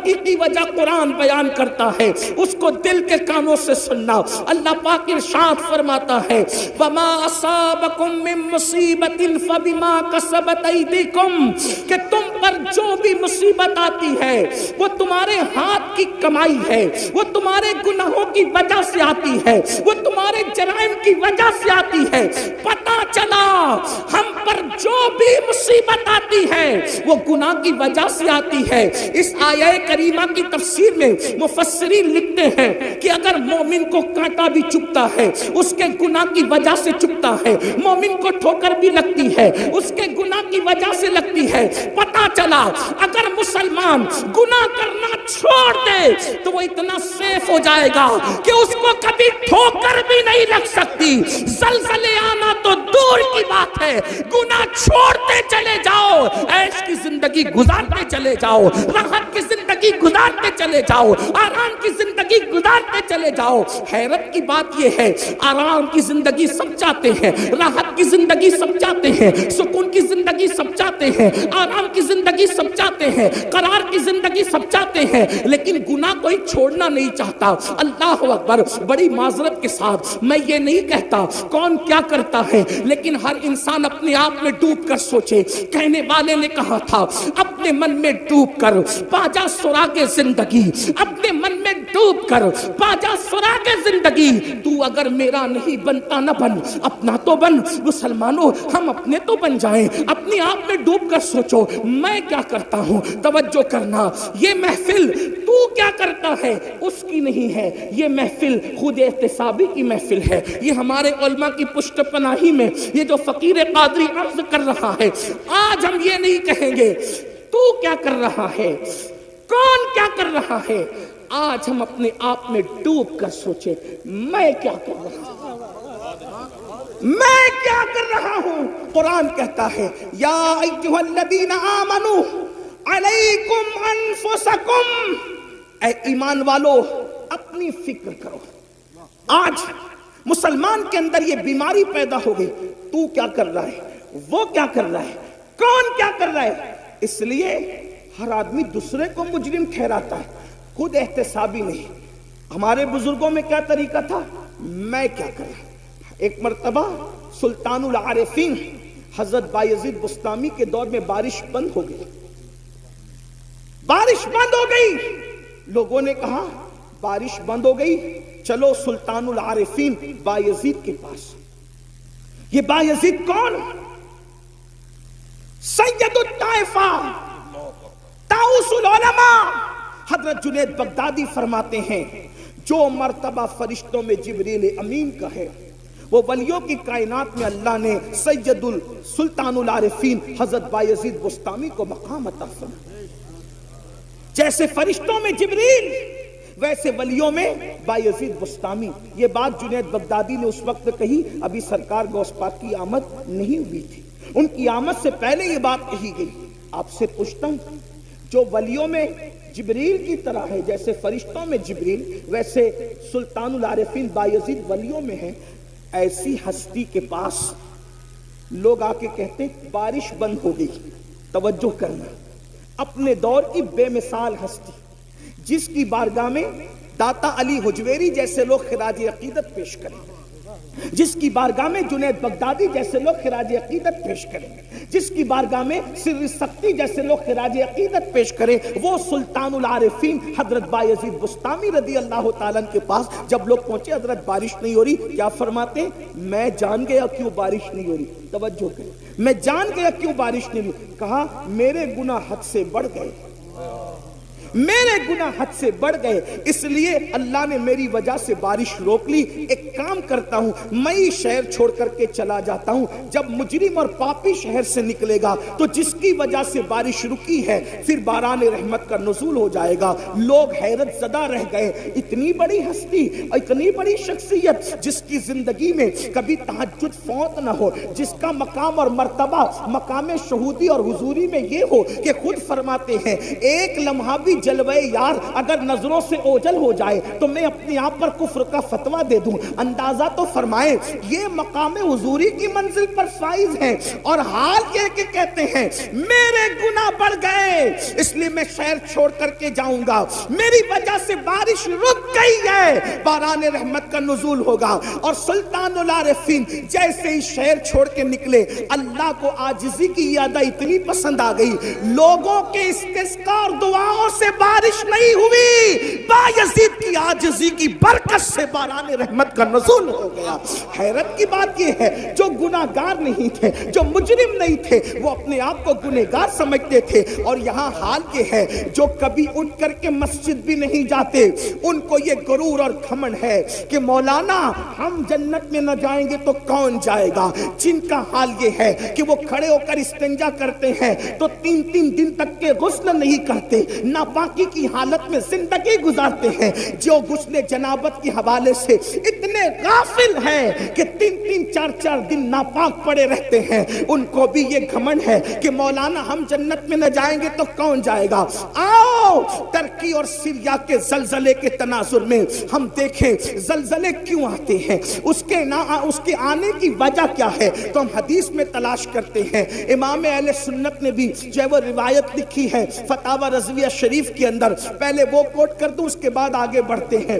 حقیقی وجہ قرآن بیان کرتا ہے، اس کو دل کے کانوں سے سننا۔ اللہ پاک ارشاد فرماتا ہے وَمَا أَصَابَكُم مِّن مُّصِيبَةٍ فَبِمَا كَسَبَتْ أَيْدِيكُم، کہ تم پر جو بھی مصیبت آتی ہے وہ تمہارے ہاتھ کی کمائی ہے، وہ تمہارے گناہوں کی وجہ سے آتی ہے، وہ تمہارے جرائم کی وجہ سے آتی ہے۔ پتہ چلا ہم پر جو بھی مصیبت آتی ہے وہ گناہ کی وجہ سے آتی ہے۔ اس آیہ کریمہ کی تفسیر میں مفسرین لکھتے ہیں کہ اگر مومن کو کانٹا بھی چبھتا ہے اس کے گناہ کی وجہ سے چبھتا ہے، مومن کو ٹھوکر بھی لگتی ہے اس کے گناہ کی وجہ سے لگتی ہے۔ پتہ چلا اگر مسلمان گناہ کرنا چھوڑ دے تو وہ اتنا سیف ہو جائے گا کہ اس کو کبھی ٹھوکر بھی نہیں لگ سکتی۔ زلزلے آنا تو دور کی بات ہے، گناہ چھوڑتے چلے جاؤ، عیش کی زندگی گزارتے چلے جاؤ، راحت کی زندگی گزارتے چلے جاؤ، آرام کی زندگی گزارتے چلے جاؤ۔ حیرت کی بات یہ ہے آرام کی زندگی سب چاہتے ہیں، راحت کی زندگی سب چاہتے ہیں، سکون کی زندگی سب چاہتے ہیں، آرام کی زندگی سب چاہتے ہیں، قرار کی زندگی سب چاہتے ہیں، لیکن گناہ کوئی چھوڑنا نہیں چاہتا۔ اللہ اکبر، بڑی معذرت کے ساتھ میں یہ نہیں کہتا کون کیا کرتا ہے، لیکن ہر انسان اپنے آپ میں ڈوب کر سوچے۔ کہنے والے نے کہا تھا اپنے من میں ڈوب کر پاجا سراغ زندگی، اپنے من میں ڈوب کر پاجا سراغ زندگی، تو اگر میرا نہیں بنتا نہ بن، اپنا تو بن۔ مسلمانوں ہم اپنے تو بن جائیں، اپنے آپ میں ڈوب کر سوچو میں کیا کرتا ہوں۔ توجہ کرنا، یہ محفل تو کیا کرتا ہے اس کی نہیں ہے، یہ محفل خود احتسابی کی محفل ہے۔ یہ ہمارے علماء کی پشت پناہی میں یہ جو فقیر قادری عرض کر رہا ہے، آج ہم یہ نہیں کہیں گے تو کیا کر رہا ہے، کون کیا کر رہا ہے، آج ہم اپنے آپ میں ڈوب کر سوچے میں کیا کر رہا ہوں، میں کیا کر رہا ہوں۔ قرآن کہتا ہے یا ایھا الذین آمنوا علیکم انفسکم، اے ایمان والو اپنی فکر کرو۔ آج مسلمان کے اندر یہ بیماری پیدا ہو گئی، تو کیا کر رہا ہے، وہ کیا کر رہا ہے، کون کیا کر رہا ہے۔ اس لیے ہر آدمی دوسرے کو مجرم ٹھہراتا ہے، خود احتسابی نہیں۔ ہمارے بزرگوں میں کیا طریقہ تھا، میں کیا کر رہا۔ ایک مرتبہ سلطان العارفین حضرت بایزید بسطامی کے دور میں بارش بند ہو گئی، بارش بند ہو گئی۔ لوگوں نے کہا بارش بند ہو گئی، چلو سلطان العارفین بایزید کے پاس۔ یہ بایزید کون، سید الطائفہ، طاؤس العلماء۔ حضرت جنید بغدادی فرماتے ہیں جو مرتبہ فرشتوں میں جبریل امین کا ہے، وہ ولیوں کی کائنات میں اللہ نے سید السلطان العارفین حضرت بایزید بسطامی کو مقام عطا فرمایا۔ جیسے فرشتوں میں جبریل ویسے ولیوں میں بایزید بسطامی۔ یہ بات جنید بغدادی نے اس وقت کہی، ابھی سرکار غوث پاک کی آمد نہیں ہوئی تھی، ان کی آمد سے پہلے یہ بات کہی گئی۔ آپ سے پوچھتا ہوں جو ولیوں میں جبریل کی طرح ہے، جیسے فرشتوں میں جبریل ویسے سلطان العارفین بایزید ولیوں میں ہیں، ایسی ہستی کے پاس لوگ آ کے کہتے ہیں بارش بند ہو گئی۔ توجہ کرنا، اپنے دور کی بے مثال ہستی جس کی بارگاہ میں داتا علی حجویری جیسے لوگ خراج عقیدت پیش کریں، جس کی بارگاہ میں جنید بغدادی جیسے لوگ خراج عقیدت پیش کریں، جس کی بارگاہ میں سر سختی جیسے لوگ خراج عقیدت پیش کریں، وہ سلطان العارفین حضرت بایزید بسطامی رضی اللہ تعالیٰ کے پاس جب لوگ پہنچے، حضرت بارش نہیں ہو رہی، کیا فرماتے ہیں، میں جان گیا کیوں بارش نہیں ہو رہی۔ توجہ کریں، میں جان گیا کیوں بارش نہیں ہوئی۔ کہا میرے گناہ حد سے بڑھ گئے، میرے گناہ حد سے بڑھ گئے، اس لیے اللہ نے میری وجہ سے بارش روک لی۔ ایک کام کرتا ہوں، میں ہی شہر چھوڑ کر کے چلا جاتا ہوں، جب مجرم اور پاپی شہر سے نکلے گا تو جس کی وجہ سے بارش رکی ہے پھر باران رحمت کا نزول ہو جائے گا۔ لوگ حیرت زدہ رہ گئے، اتنی بڑی ہستی، اتنی بڑی شخصیت جس کی زندگی میں کبھی تہجد فوت نہ ہو، جس کا مقام اور مرتبہ مقام شہودی اور حضوری میں یہ ہو کہ خود فرماتے ہیں ایک لمحہ بھی جلوے یار اگر نظروں سے اوجل ہو جائے تو میں اپنے آپ پر کفر کا فتویٰ دے دوں. اندازہ تو فرمائے یہ مقام حضوری کی منزل پر فائز ہیں اور حال یہ کہ کہتے ہیں میرے گناہ بڑھ گئے اس لیے میں شہر چھوڑ کر کے جاؤں گا, میری وجہ سے بارش رک گئی ہے, باران رحمت کا نزول ہوگا. اور سلطان العارفین جیسے ہی شہر چھوڑ کے نکلے, اللہ کو عاجزی کی یادہ اتنی پسند آ گئی, لوگوں کے استسقاء اور دعاؤں سے بارش نہیں ہوئی, بایزید کی عاجزی کی برکت سے باران رحمت کا نزول ہو گیا. حیرت کی بات یہ ہے جو گناہگار نہیں تھے, جو مجرم نہیں تھے, وہ اپنے آپ کو گنہگار سمجھتے تھے. اور یہاں حال یہ ہے جو کبھی اٹھ کر کے مسجد بھی نہیں جاتے ان کو یہ غرور اور گھمنڈ ہے کہ مولانا ہم جنت میں نہ جائیں گے تو کون جائے گا. جن کا حال یہ ہے کہ وہ کھڑے ہو کر استنجا کرتے ہیں تو 3 دن تک کے غسل نہیں کرتے, ناپاکی کی حالت میں زندگی گزارتے ہیں, جو غسل جنابت کے حوالے سے اتنے غافل ہیں کہ 3-4 دن ناپاک پڑے رہتے ہیں, ان کو بھی یہ گھمنڈ ہے کہ مولانا ہم جنت میں نہ جائیں گے تو کون جائے گا. آؤ ترکی اور سیریا کے زلزلے کے تناظر میں ہم دیکھیں زلزلے کیوں آتے ہیں, اس کے آنے کی وجہ کیا ہے, تو ہم حدیث میں تلاش کرتے ہیں. امام اہل سنت نے بھی جو ہے وہ روایت لکھی ہے فتاوی رضویہ شریف کے اندر, پہلے وہ کوٹ کر دوں اس کے بعد آگے بڑھتے ہیں.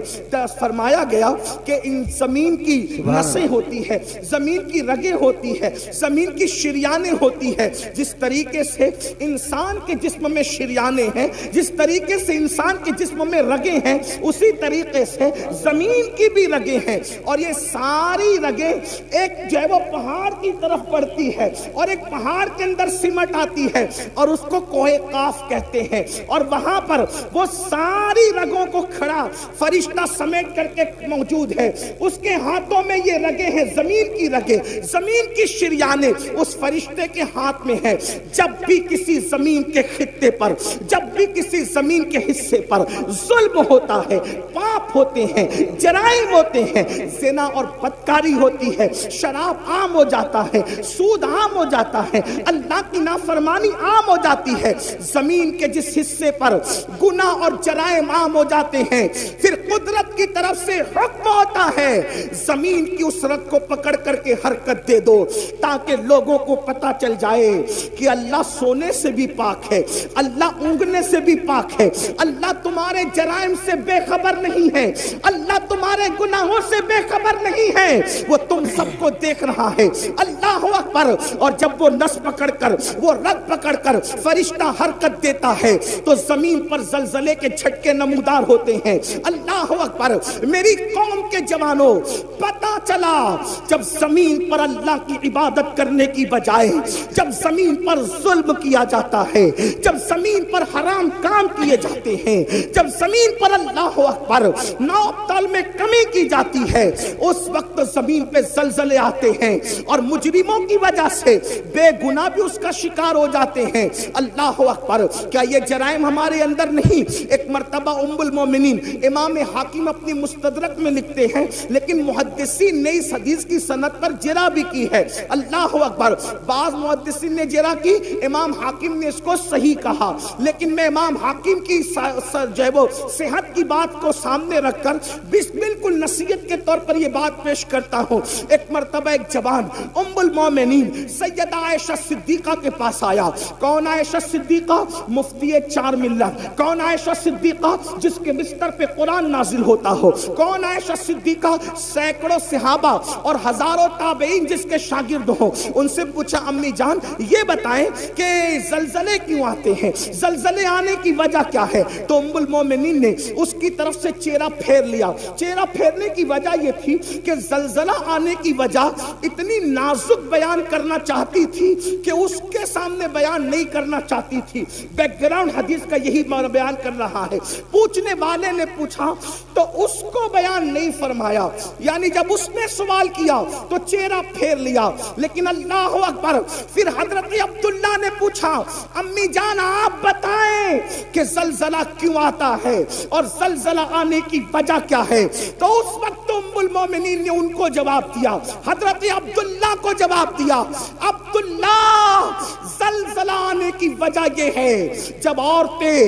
فرمایا گیا کہ ان زمین کی نسیں ہوتی ہے, زمین کی رگیں ہوتی ہے, زمین کی شریانیں ہوتی ہے. جس طریقے سے انسان کے جسم میں شریانیں ہیں, جس طریقے سے انسان کے جسم میں رگیں ہیں, اسی طریقے سے زمین کی بھی رگیں ہیں. اور یہ ساری رگیں ایک جو ہے وہ پہاڑ کی طرف بڑھتی ہے اور ایک پہاڑ کے اندر سمٹ آتی ہے اور اس کو کوہ قاف کہتے ہیں. اور وہاں پر وہ ساری رگوں کو کھڑا فرشتہ سمیٹ کر کے موجود ہے, اس کے ہاتھوں میں یہ رگیں ہیں, زمین کی رگیں, زمین کی شریانیں اس فرشتے کے ہاتھ میں ہے. جب بھی کسی زمین کے خطے پر, جب بھی کسی زمین کے حصے پر ظلم ہوتا ہے, پاپ ہوتے ہیں, جرائم ہوتے ہیں, زنا اور بدکاری ہوتی ہے, شراب عام ہو جاتا ہے, سود عام ہو جاتا ہے, اللہ کی نافرمانی عام ہو جاتی ہے, زمین کے جس حصے پر گناہ اور جرائم عام ہو جاتے ہیں, پھر قدرت کی طرف سے حکم ہوتا ہے زمین کی اس رگ کو پکڑ کر کے حرکت دے دو تاکہ لوگوں کو پتا چل جائے کہ اللہ سونے سے بھی پاک ہے, اللہ اونگنے سے بھی پاک ہے, اللہ تمہارے جرائم سے بے خبر نہیں ہے, اللہ تمہارے گناہوں سے بے خبر نہیں ہے, وہ تم سب کو دیکھ رہا ہے. اللہ اکبر. اور جب وہ نس پکڑ کر, وہ رگ پکڑ کر فرشتہ حرکت دیتا ہے تو زمین پر زلزلے کے جھٹکے نمودار ہوتے ہیں. اللہ اکبر. میری قوم کے جوانوں, پتا چلا جب زمین پر اللہ کی عبادت کرنے کی بجائے جب زمین پر ظلم کیا جاتا ہے, جب زمین پر حرام کام کیے جاتے ہیں, جب زمین پر اللہ اکبر نوتال میں کمی کی جاتی ہے, اس وقت زمین پہ زلزلے آتے ہیں اور مجرموں کی وجہ سے بے گناہ بھی اس کا شکار ہو جاتے ہیں. اللہ اکبر. کیا یہ جرائم ہمارے اندر نہیں؟ ایک مرتبہ ام المومنین امام حاکم اپنی مستدرک میں لکھتے ہیں, لیکن محدثین نے اس حدیث کی سند پر جرح بھی کی ہے. اللہ اکبر. بعض محدثین نے جرح کی, امام حاکم نے اس کو صحیح کہا, لیکن میں امام حاکم کی جو ہے وہ صحت کی بات کو سامنے رکھ کر بالکل نصیحت کے طور پر یہ بات پیش کرتا ہوں. ایک مرتبہ ایک جوان ام المومنین سیدہ عائشہ صدیقہ کے پاس آیا. کون عائشہ صدیقہ؟ مفتی 4 ملت. کون عائشہ صدیقہ؟ جس کے بستر پہ قرآن نازل ہوتا ہو. کون عائشہ صدیقہ؟ سینکڑوں صحابہ اور ہزاروں تابعین جس کے شاگرد ہوں. ان سے پوچھا امی جان یہ بتائیں کہ زلزلے کیوں آتے ہیں, زلزلے آنے کی وجہ کیا ہے؟ تو ام المومنین نے اس کی طرف سے چہرہ پھیر لیا. چہرہ پھیرنے کی وجہ یہ تھی کہ زلزلہ آنے کی وجہ اتنی نازک بیان کرنا چاہتی تھی کہ اس کے سامنے بیان نہیں کرنا چاہتی تھی. بیک گراؤنڈ حدیث کا یہی بیان کر رہا ہے. پوچھنے والے نے پوچھا تو اس کو بیان نہیں فرمایا، یعنی جب اس نے سوال کیا تو چہرہ پھیر لیا. لیکن اللہ اکبر، پھر حضرت عبداللہ نے پوچھا امی جان آپ بتائیں کہ زلزلہ کیوں آتا ہے اور زلزلہ آنے کی وجہ کیا ہے. تو اس وقت ام المومنین نے ان کو جواب دیا، حضرت عبداللہ کو جواب دیا، عبداللہ زلزلہ آنے کی وجہ یہ ہے جب عورتیں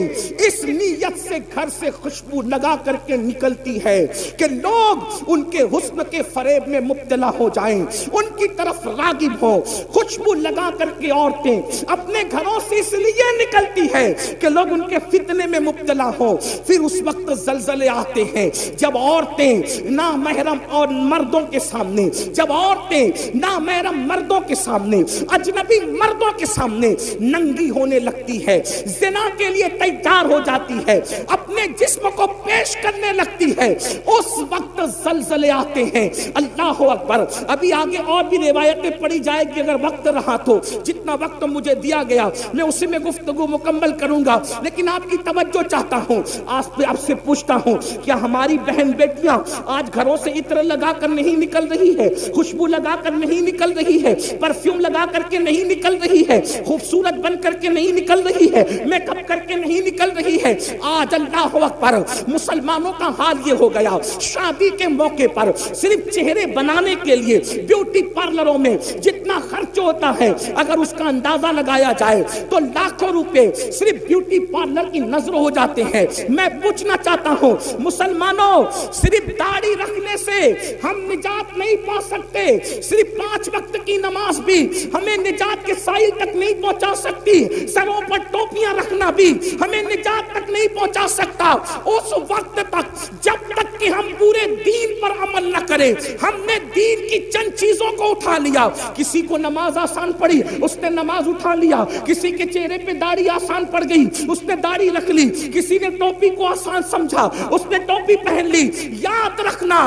اس نیت سے گھر سے خوشبو لگا کر کے نکلتی ہے کہ لوگ ان کے حسن کے فریب میں مبتلا ہو جائیں، ان کی طرف راغب ہو. خوشبو لگا کر کے عورتیں اپنے گھروں سے اس لیے نکلتی ہے کہ لوگ ان کے فتنے میں مبتلا ہو. پھر اس وقت زلزلے آتے ہیں جب عورتیں نامحرم اور مردوں کے سامنے، جب عورتیں نامحرم مردوں کے سامنے، اجنبی مردوں کے سامنے ننگی ہونے لگتی ہے، زنا کے لیے تیار ہو جاتی ہے، اپنے جسم کو پیش کرنے لگتی ہے، اس وقت زلزلے آتے ہیں. اللہ اکبر. ابھی آگے اور بھی روایتیں پڑھی جائے گی، اگر وقت رہا تو جتنا وقت مجھے دیا گیا میں اسی میں گفتگو مکمل کروں گا. لیکن آپ کی توجہ چاہتا ہوں، آپ سے پوچھتا ہوں کیا ہماری بہن بیٹیاں آج گھروں سے عطر لگا کر نہیں نکل رہی ہے، خوشبو لگا کر نہیں نکل رہی ہے، پرفیوم لگا کر کے نہیں نکل رہی ہے، خوبصورت بن کر کے نہیں نکل رہی ہے، میک اپ کر کے نہیں نکل رہی ہے؟ آج اللہ اکبر مسلمانوں کا حال یہ ہو گیا، شادی کے موقع پر صرف چہرے بنانے کے لیے بیوٹی پارلروں میں جتنا خرچ ہوتا ہے اگر اس کا اندازہ لگایا جائے تو لاکھوں روپے صرف بیوٹی پارلر کی نظر ہو جاتے ہیں. میں پوچھنا چاہتا ہوں مسلمانوں، صرف داڑھی رکھنے سے ہم نجات نہیں پا سکتے، صرف 5 وقت کی نماز بھی ہمیں نجات کے سائل تک نہیں پہنچا سکتی، سروں پر ٹوپیاں رکھنا بھی ہمیں نجات تک نہیں پہنچا سکتا. اس وقت تک جب تک کہ ہم پورے دین پر عمل نہ کریں. ہم نے دین کی چند چیزوں کو اٹھا لیا، کسی کو نماز آسان پڑی اس نے نماز اٹھا لیا، کسی کے چہرے پہ داڑھی آسان پڑ گئی اس نے داڑھی رکھ لی، کسی نے ٹوپی کو آسان سمجھا اس نے ٹوپی پہن لی. یاد رکھنا،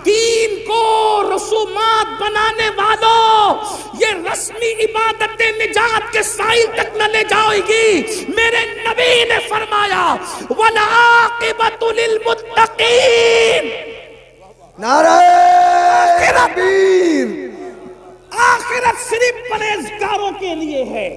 دین کو رسومات بنانے والوں، یہ رسمی عبادتیں نجات کے سائل تک نہ لے جائے گی. میرے نبی نے فرمایا وَالْعَاقِبَةُ لِلْمُتَّقِينَ. نعرہ تکبیر. آخرت صرف پرہیزگاروں کے لیے ہے،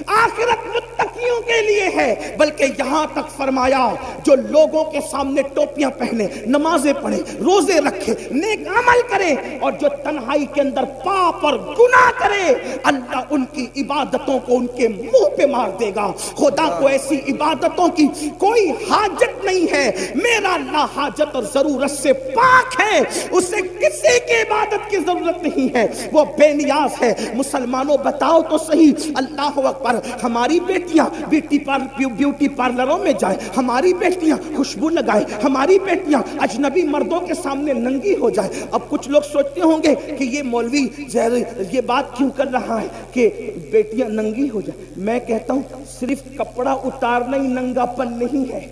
آخرت متقیوں کے لیے ہے. بلکہ یہاں تک فرمایا جو لوگوں کے سامنے ٹوپیاں پہنے، نمازیں پڑھے، روزے رکھے، نیک عمل کرے، اور جو تنہائی کے اندر پاپ اور گناہ کرے، اللہ ان کی عبادتوں کو ان کے منہ پہ مار دے گا. خدا کو ایسی عبادتوں کی کوئی حاجت نہیں ہے. میرا اللہ حاجت اور ضرورت سے پاک ہے، اسے کسی کی عبادت کی ضرورت نہیں ہے، وہ بے نیاز ہے. مسلمانوں بتاؤ تو صحیح، اللہ اکبر، ہماری بیٹیاں بیوٹی پارلروں میں جائیں، ہماری بیٹیاں خوشبو لگائیں، ہماری بیٹیاں اجنبی مردوں کے سامنے ننگی ہو جائیں. اب کچھ لوگ سوچتے ہوں گے کہ یہ مولوی یہ بات کیوں کر رہا ہے کہ بیٹیاں ننگی ہو جائیں. میں کہتا ہوں صرف کپڑا اتارنا ہی ننگا پن نہیں ہے.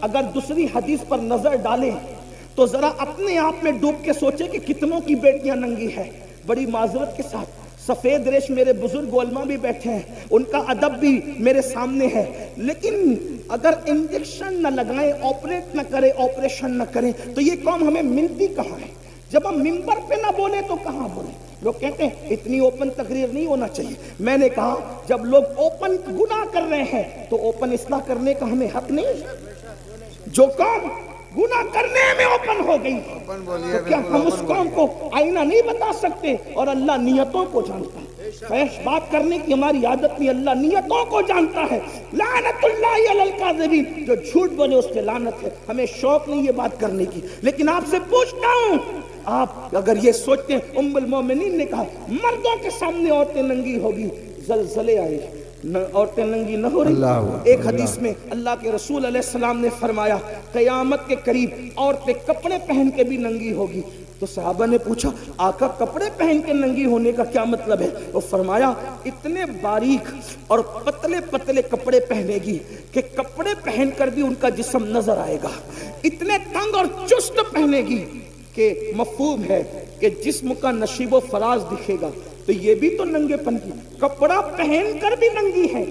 اگر دوسری حدیث پر نظر ڈالیں تو ذرا اپنے آپ میں ڈوب کے سوچیں کہ کتنوں کی بیٹیاں ننگی ہیں. بڑی معذرت کے ساتھ سفید ریش میرے بزرگ علماء بھی بیٹھے ہیں، ان کا ادب بھی میرے سامنے ہے، لیکن اگر انجیکشن نہ لگائیں، آپریٹ نہ کریں، آپریشن نہ کریں تو یہ قوم ہمیں ملتی کہاں ہے؟ جب ہم ممبر پہ نہ بولیں تو کہاں بولیں؟ لوگ کہتے ہیں اتنی اوپن تقریر نہیں ہونا چاہیے. میں نے کہا جب لوگ اوپن گناہ کر رہے ہیں تو اوپن اصلاح کرنے کا ہمیں حق نہیں؟ جو قوم گناہ کرنے میں اوپن ہو گئی تو کیا ہم اس قوم کو آئینہ نہیں بتا سکتے؟ اور اللہ نیتوں کو جانتا ہے. فحش بات کرنے کی ہماری عادت نہیں، اللہ نیتوں کو جانتا ہے. لعنت اللہ علی الکاذبین، جو جھوٹ بولے اس پہ لعنت ہے. ہمیں شوق نہیں یہ بات کرنے کی، لیکن آپ سے پوچھتا ہوں، آپ اگر یہ سوچتے ہیں ام المومنین نے کہا مردوں کے سامنے عورتیں ننگی ہوگی، زلزلے آئے، عورتیں ننگی نہ ہو رہی. ایک حدیث میں اللہ کے رسول علیہ السلام نے فرمایا قیامت کے قریب عورتیں کپڑے پہن کے بھی ننگی ہوگی. تو صحابہ نے پوچھا آقا کپڑے پہن کے ننگی ہونے کا کیا مطلب ہے؟ وہ فرمایا اتنے باریک اور پتلے پتلے کپڑے پہنے گی کہ کپڑے پہن کر بھی ان کا جسم نظر آئے گا، اتنے تنگ اور چست پہنے گی کہ مفہوم ہے کہ جسم کا نشیب و فراز دکھے گا. تو یہ بھی تو ننگے پن کی، کپڑا پہن کر بھی ننگی ہے.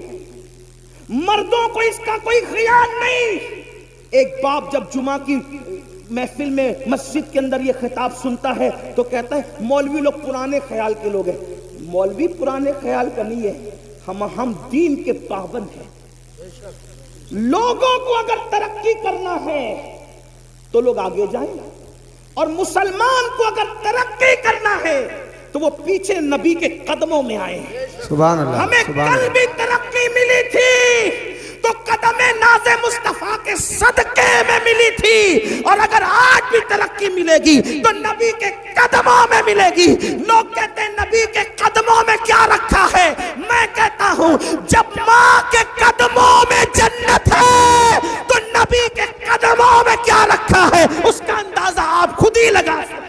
مردوں کو اس کا کوئی خیال نہیں. ایک باپ جب جمعہ کی محفل میں مسجد کے اندر یہ خطاب سنتا ہے تو کہتا ہے مولوی لوگ پرانے خیال کے لوگ ہیں. مولوی پرانے خیال کا نہیں ہے، ہم دین کے پابند ہیں. لوگوں کو اگر ترقی کرنا ہے تو لوگ آگے جائیں، اور مسلمان کو اگر ترقی کرنا ہے تو وہ پیچھے نبی کے قدموں میں آئے. سبحان اللہ. ہمیں کل بھی ترقی ملی تھی تو قدم ناز مصطفیٰ کے صدقے میں ملی تھی، اور اگر آج بھی ترقی ملے گی تو نبی کے قدموں میں ملے گی. لوگ کہتے ہیں نبی کے قدموں میں کیا رکھا ہے، میں کہتا ہوں جب ماں کے قدموں میں جنت ہے تو نبی کے قدموں میں کیا رکھا ہے اس کا اندازہ آپ خود ہی لگا سکتے.